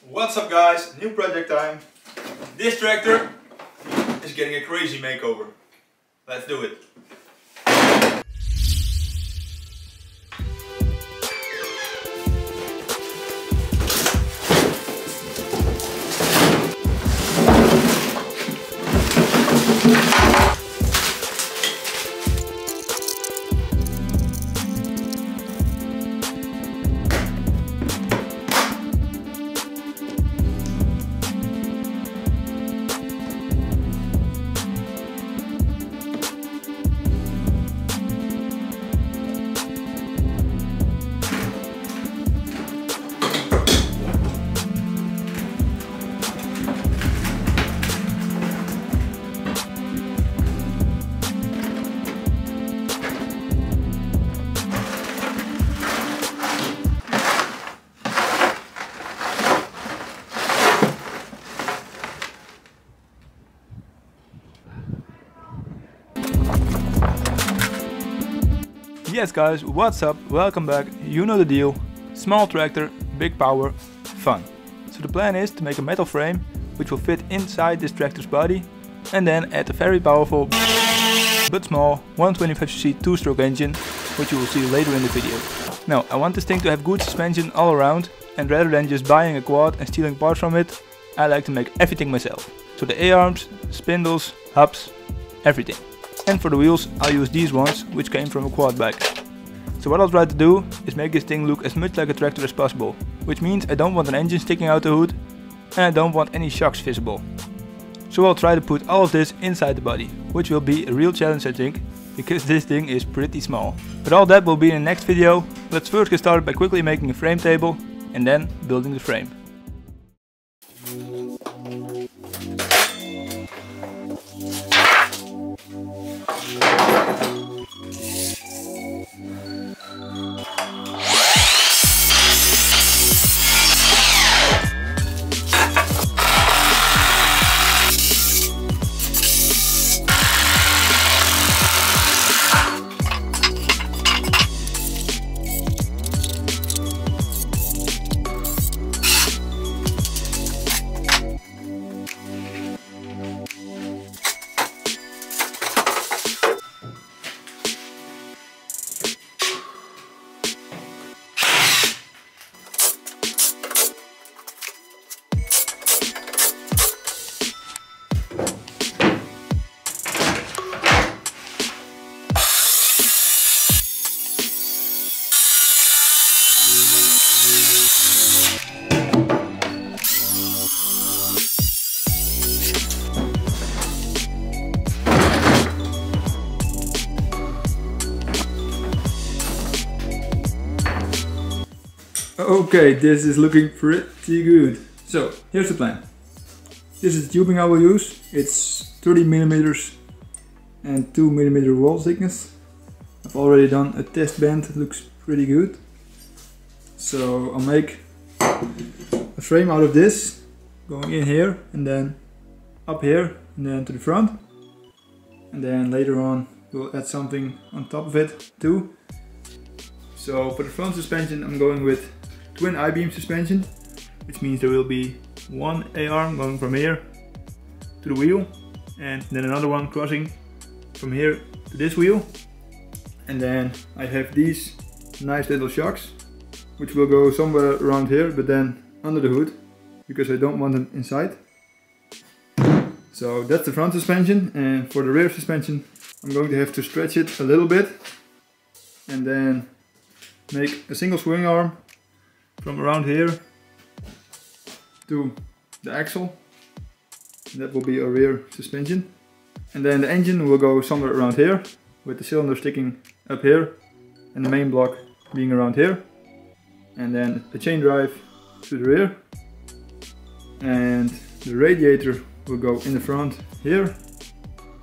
What's up guys, new project time. This tractor is getting a crazy makeover. Let's do it. Yes guys, what's up, welcome back, you know the deal. Small tractor, big power, fun. So the plan is to make a metal frame which will fit inside this tractor's body and then add a very powerful but small 125cc 2-stroke engine, which you will see later in the video. Now I want this thing to have good suspension all around, and rather than just buying a quad and stealing parts from it, I like to make everything myself. So the A-arms, spindles, hubs, everything. And for the wheels I'll use these ones, which came from a quad bike. So what I'll try to do is make this thing look as much like a tractor as possible, which means I don't want an engine sticking out the hood and I don't want any shocks visible. So I'll try to put all of this inside the body, which will be a real challenge I think, because this thing is pretty small. But all that will be in the next video. Let's first get started by quickly making a frame table and then building the frame. Okay, this is looking pretty good. So, here's the plan. This is the tubing I will use. It's 30mm and 2mm wall thickness. I've already done a test bend, it looks pretty good. So I'll make a frame out of this, going in here and then up here and then to the front. And then later on we'll add something on top of it too. So for the front suspension I'm going with twin I-beam suspension, which means there will be one A-arm going from here to the wheel and then another one crossing from here to this wheel. And then I have these nice little shocks which will go somewhere around here, but then under the hood, because I don't want them inside. So that's the front suspension, and for the rear suspension I'm going to have to stretch it a little bit and then make a single swing arm from around here to the axle. And that will be a rear suspension. And then the engine will go somewhere around here, with the cylinder sticking up here and the main block being around here. And then a chain drive to the rear. And the radiator will go in the front here.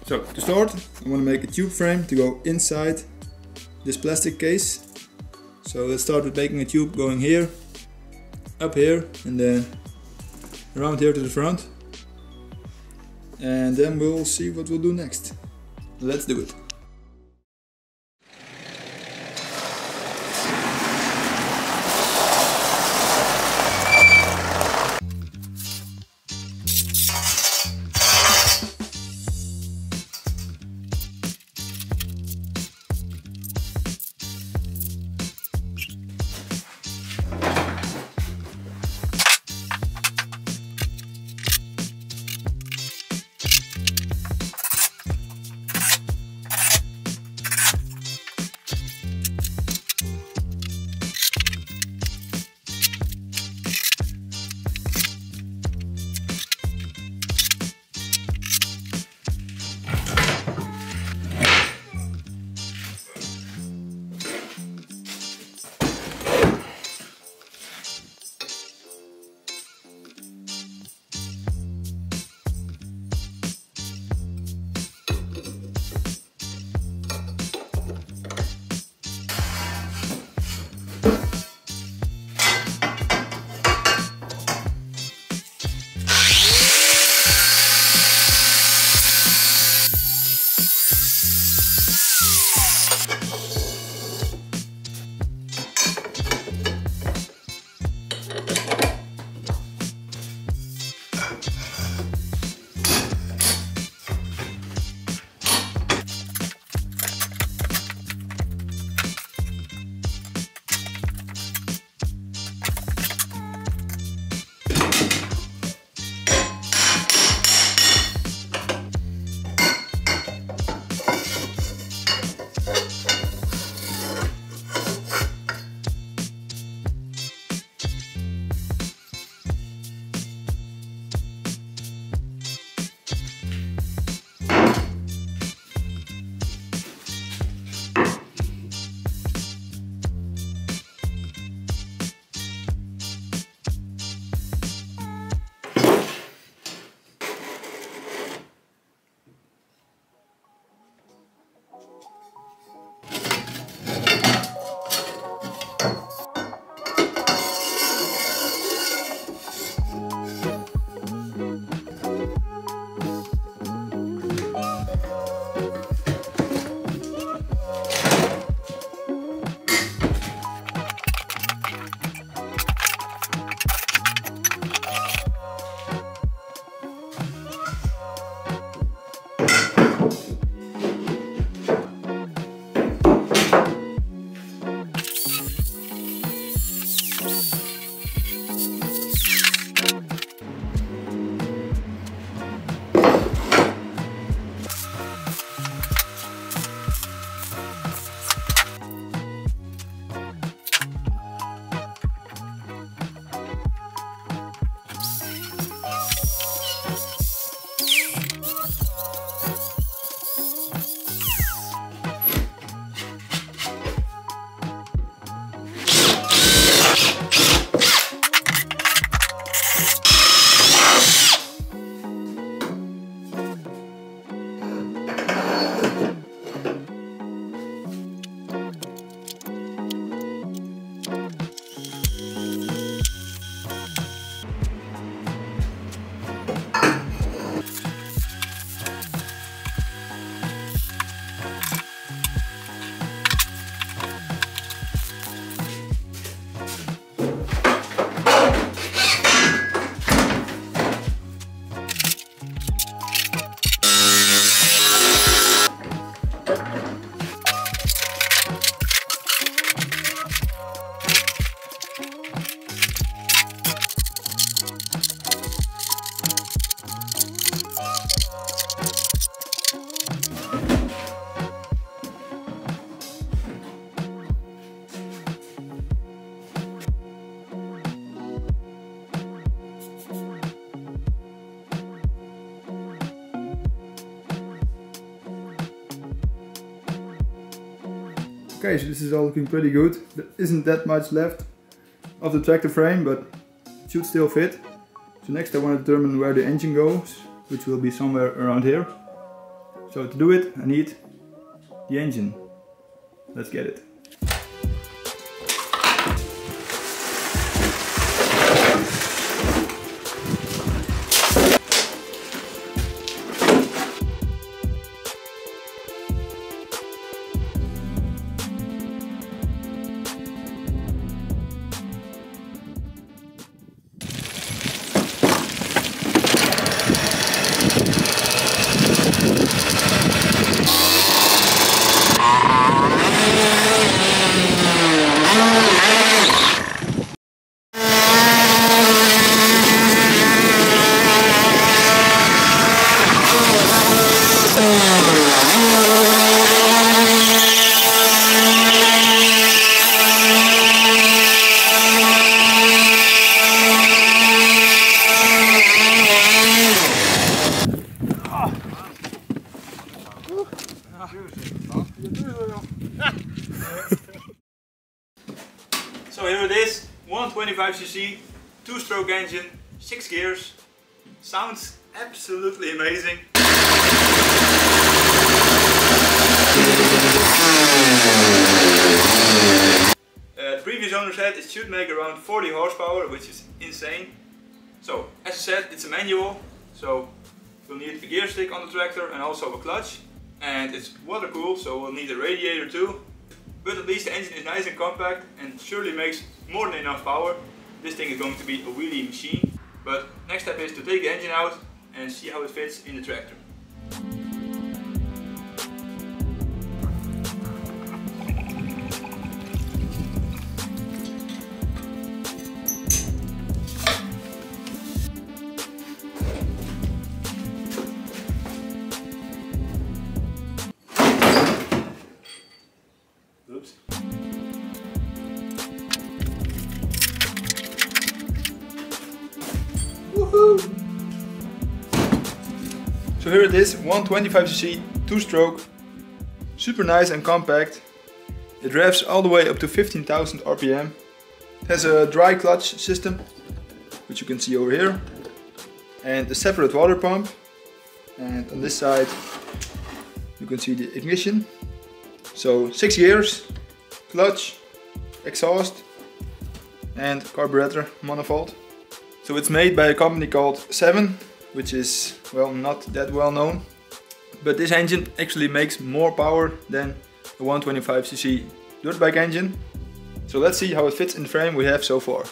So to start, I want to make a tube frame to go inside this plastic case. So let's start with making a tube going here, up here, and then around here to the front. And then we'll see what we'll do next. Let's do it. Okay, so this is all looking pretty good. There isn't that much left of the tractor frame, but it should still fit. So next I want to determine where the engine goes, which will be somewhere around here. So to do it, I need the engine. Let's get it. So here it is, 125cc, 2-stroke engine, 6 gears. Sounds absolutely amazing. The previous owner said it should make around 40 horsepower, which is insane. So, as I said, it's a manual, so we'll need a gear stick on the tractor and also a clutch. And it's water cooled, so we'll need a radiator too. But at least the engine is nice and compact and surely makes more than enough power. This thing is going to be a wheelie machine. But next step is to take the engine out and see how it fits in the tractor. Oops. Woohoo! So here it is, 125cc, 2-stroke, super nice and compact. It revs all the way up to 15,000 RPM. It has a dry clutch system, which you can see over here, and a separate water pump. And on this side you can see the ignition. So 6 gears, clutch, exhaust and carburetor manifold. So it's made by a company called 7, which is, well, not that well known. But this engine actually makes more power than a 125cc dirt bike engine. So let's see how it fits in the frame we have so far.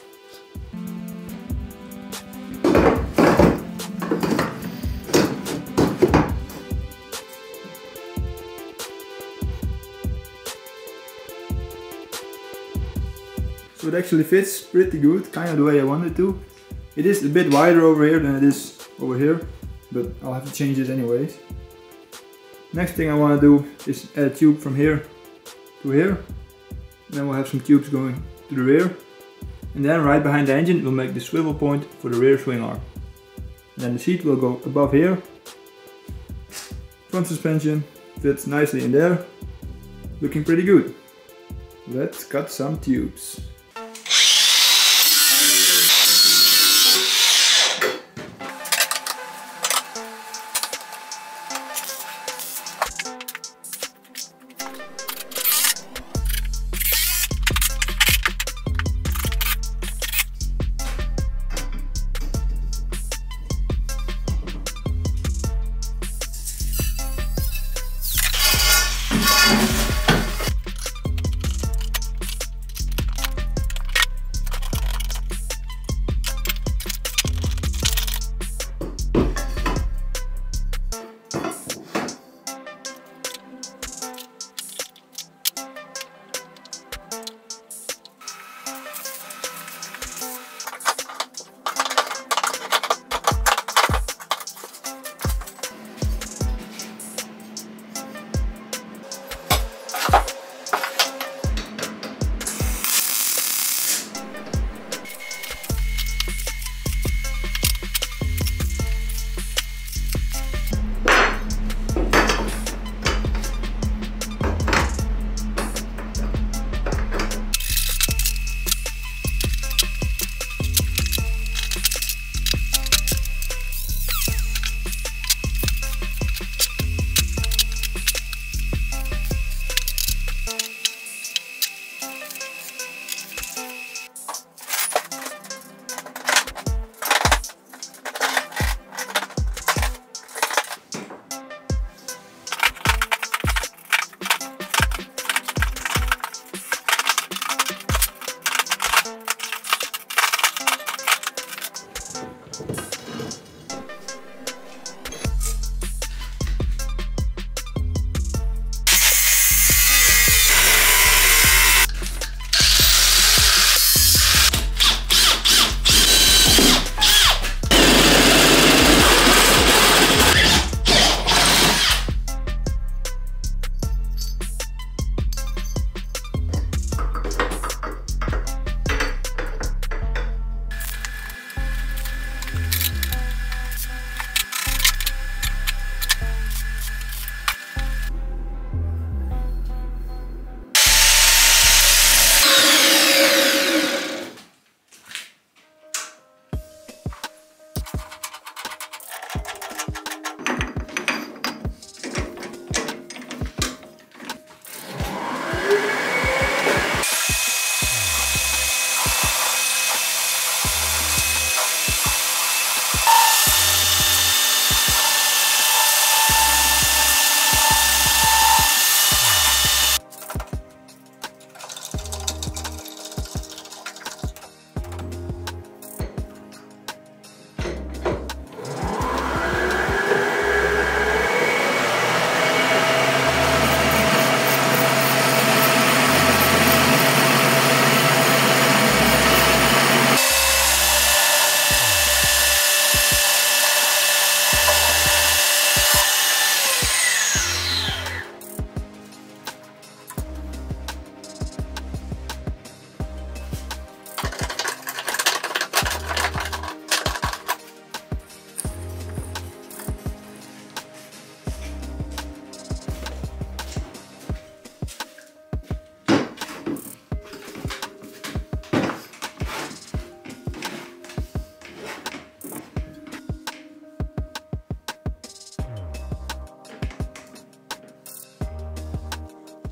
So it actually fits pretty good, kind of the way I wanted to. It is a bit wider over here than it is over here, but I'll have to change it anyways. Next thing I want to do is add a tube from here to here. Then we'll have some tubes going to the rear. And then right behind the engine we'll make the swivel point for the rear swing arm. And then the seat will go above here. Front suspension fits nicely in there. Looking pretty good. Let's cut some tubes.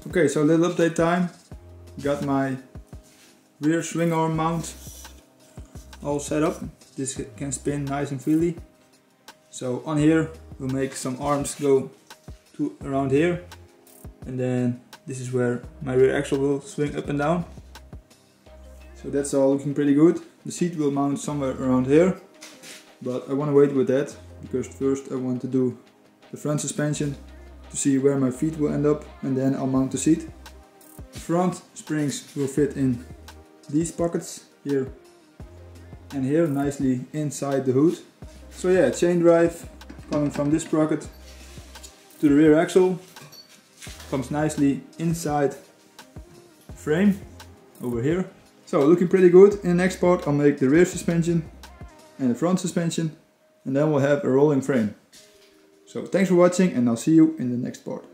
Okay, so a little update time. Got my rear swing arm mount all set up. This can spin nice and freely. So on here we'll make some arms go to around here, and then this is where my rear axle will swing up and down. So that's all looking pretty good. The seat will mount somewhere around here, but I want to wait with that because first I want to do the front suspension to see where my feet will end up, and then I'll mount the seat. The front springs will fit in these pockets here and here, nicely inside the hood. So yeah, chain drive coming from this sprocket to the rear axle comes nicely inside the frame over here. So looking pretty good. In the next part I'll make the rear suspension and the front suspension, and then we'll have a rolling frame. So thanks for watching, and I'll see you in the next part.